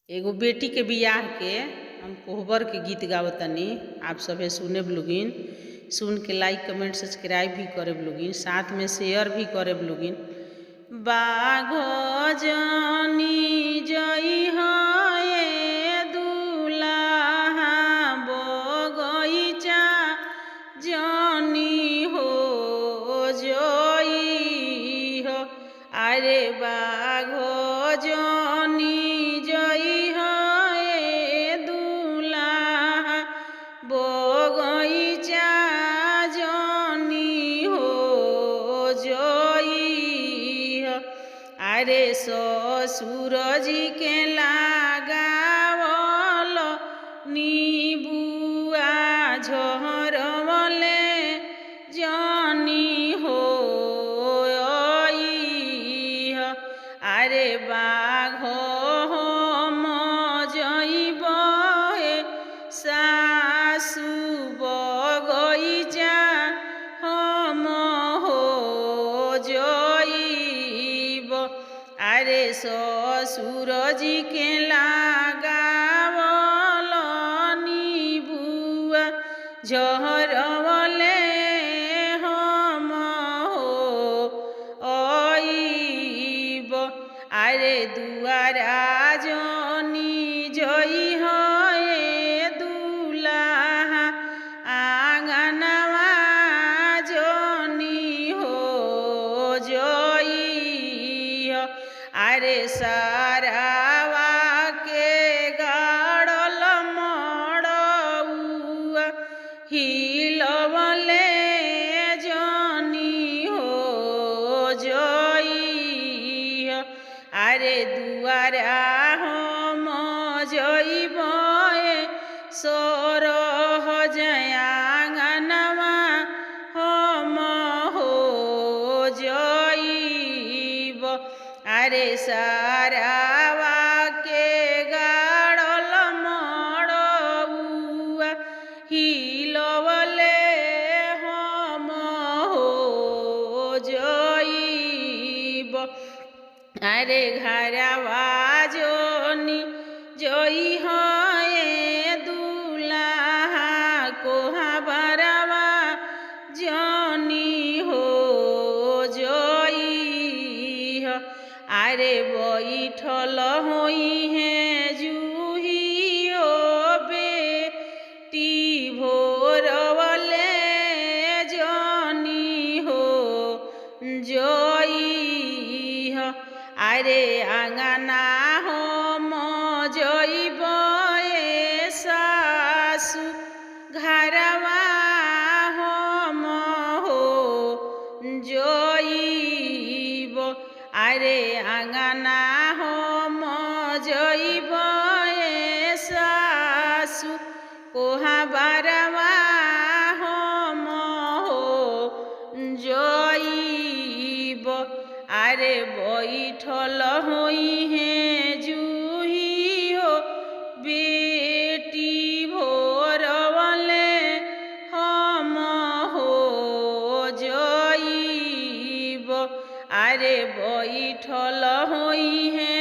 एगो बेटी के बियाह के हम कोहबर के गीत गावतनी। आप सभे सुने लोगिन, सुन के लाइक कमेंट सब्सक्राइब भी करे लोगिन, साथ में शेयर भी करे लोगिन। बाघो जानी जई है दुल्हा बगैचा जानी हो जई हो। अरे बाघो जानी बगैचा जानी हो जई हो। अरे ससुर जी के लगावल नीबुआ झरवले जानी हो आई हो। अरे बाघो हम जइब सासु बगैचा हम हो जइब। अरे ससुर जी के लगावल नीबुआ झरवले हम हो आइब। अरे दुआरा जानी जई है दुल्हा आंगनवा जानी हो जई हो। अरे सारावा के गाड़ल मड़उआ हिलवले जानी हो जई हो। अरे दुआरा हम जइब सोरह आंगनवा हम हो जइब। अरे सारावा के गाड़ल मड़उआ हिलवले हम हो जइब। अरे घरवा जोनी जई है दुल्हा कोहबरवा जानी हो जई हो। अरे बैठल होई है जूही हो बेटी भोरवले जानी हो जई हो। अरे आंगना हम जइब सासु घरवा हम हो जइब। अरे आंगना हम जइब सासु कोहबरवा हम हो जइब। अरे बैठल होई है जूही हो बेटी भोरवले हम हो जइब। अरे बैठल होई है